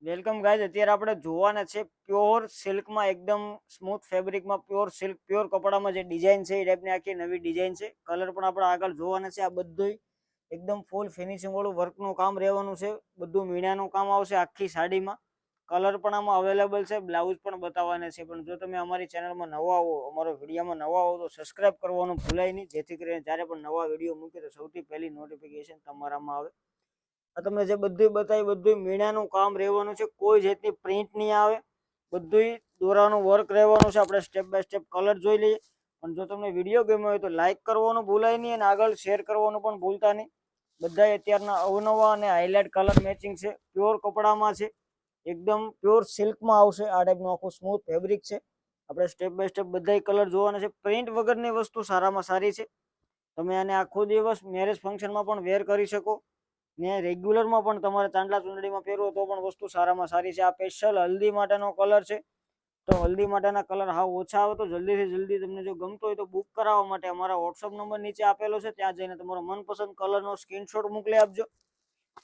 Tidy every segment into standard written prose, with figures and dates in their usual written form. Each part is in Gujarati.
Welcome guys. અત્યારે આપણે જોવાના છે પ્યોર સિલ્કમાં એકદમ સ્મૂથ ફેબ્રિકમાં પ્યોર સિલ્ક પ્યોર કપડામાં જે ડિઝાઇન છે એ ટાઈપની આખી નવી ડિઝાઇન છે. કલર પણ આપણે આગળ જોવાના છે. આ બધું એકદમ ફૂલ ફિનિશિંગ વાળું વર્કનું કામ રહેવાનું છે. બધું મીણાનું કામ આવશે આખી સાડીમાં. કલર પણ આમાં અવેલેબલ છે. બ્લાઉઝ પણ બતાવવાના છે. પણ જો તમે અમારી ચેનલમાં નવા આવો, અમારો વિડીયોમાં નવા આવો તો સબસ્ક્રાઇબ કરવાનું ભૂલાય નહીં, જેથી કરીને જ્યારે પણ નવા વિડીયો મૂકીએ તો સૌથી પહેલી નોટિફિકેશન તમારામાં આવે. આ તમને જે બધું બતાવી બધું મીણાનું કામ રહેવાનું છે. કોઈ જાતની પ્રિન્ટ નહીં આવે. બધું દોરાનું વર્ક રહેવાનું છે. આપણે સ્ટેપ બાય સ્ટેપ કલર જોઈ લઈએ. પણ જો તમને વિડીયો ગમ્યો હોય તો લાઈક કરવાનું ભૂલાય નહીં અને આગળ શેર કરવાનું પણ ભૂલતા નહીં. બધા અત્યારના અવનવા અને હાઇલાઇટ કલર મેચિંગ છે. પ્યોર કપડામાં છે. એકદમ પ્યોર સિલ્કમાં આવશે. આ ટાઈપનું આખું સ્મૂથ ફેબ્રિક છે. આપણે સ્ટેપ બાય સ્ટેપ બધા કલર જોવાના છે. પ્રિન્ટ વગરની વસ્તુ સારામાં સારી છે. તમે આને આખો દિવસ મેરેજ ફંક્શનમાં પણ વેર કરી શકો ને રેગ્યુલરમાં પણ તમારે ચાંદલા ચૂંદડીમાં પહેરવો તો પણ વસ્તુ સારામાં સારી છે. આ સ્પેશિયલ હલ્દી માટેનો કલર છે. તો હલ્દી માટેના કલર હાવ ઓછા આવે તો જલ્દીથી જલ્દી તમને જો ગમતો હોય તો બુક કરાવવા માટે અમારા વોટ્સઅપ નંબર નીચે આપેલો છે. ત્યાં જઈને તમારો મનપસંદ કલરનો સ્ક્રીનશોટ મોકલી આપજો,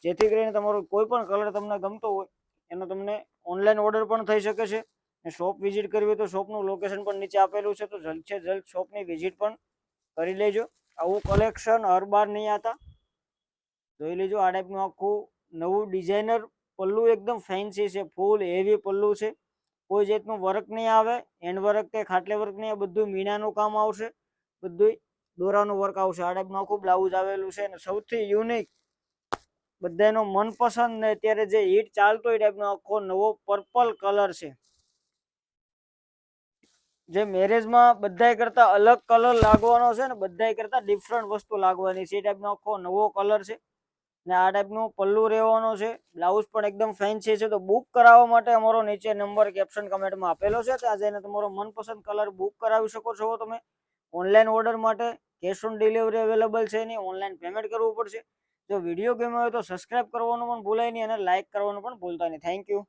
જેથી કરીને તમારો કોઈ પણ કલર તમને ગમતો હોય એનો તમને ઓનલાઈન ઓર્ડર પણ થઈ શકે છે. શોપ વિઝિટ કરવી હોય તો શોપનું લોકેશન પણ નીચે આપેલું છે. તો જલ્દ છે જલ્દ શોપની વિઝિટ પણ કરી લેજો. આવું કલેક્શન હર બાર નહીં આતા. જોઈ લેજો. આ ટાઈપનું આખું નવું ડિઝાઇનર પલ્લુ એકદમ ફેન્સી છે. ફૂલ હેવી પલ્લુ છે. કોઈ જાતનું વર્ક નહીં આવે. હેન્ડ વર્ક કે ખાટલે વર્ક નહીં. બધું મીણાનું કામ આવશે. બધું દોરાનું વર્ક આવશે. આ ટાઈપનું આખું બ્લાઉઝ આવેલું છે. અને સૌથી યુનિક બધાનો મનપસંદ ને અત્યારે જે હિટ ચાલતો એ ટાઈપનો આખો નવો પર્પલ કલર છે. જે મેરેજમાં બધાય કરતા અલગ કલર લાગવાનો છે ને બધાય કરતા ડિફરન્ટ વસ્તુ લાગવાની છે. એ ટાઈપનો આખો નવો કલર છે ને આ ટાઈપનું પલ્લુ રહેવાનો છે. બ્લાઉઝ પણ એકદમ ફેન્સી છે. તો બુક કરાવવા માટે અમારો નીચે નંબર કેપ્શન કમેન્ટમાં આપેલો છે. ત્યાં જઈને તમારો મનપસંદ કલર બુક કરાવી શકો છો. તમે ઓનલાઈન ઓર્ડર માટે કેશ ઓન ડિલિવરી અવેલેબલ છે નહીં, ઓનલાઈન પેમેન્ટ કરવું પડશે. જો વિડીયો ગમ્યો હોય તો સબસ્ક્રાઇબ કરવાનું પણ ભૂલાય નહીં અને લાઇક કરવાનું પણ ભૂલતા નહીં. Thank you.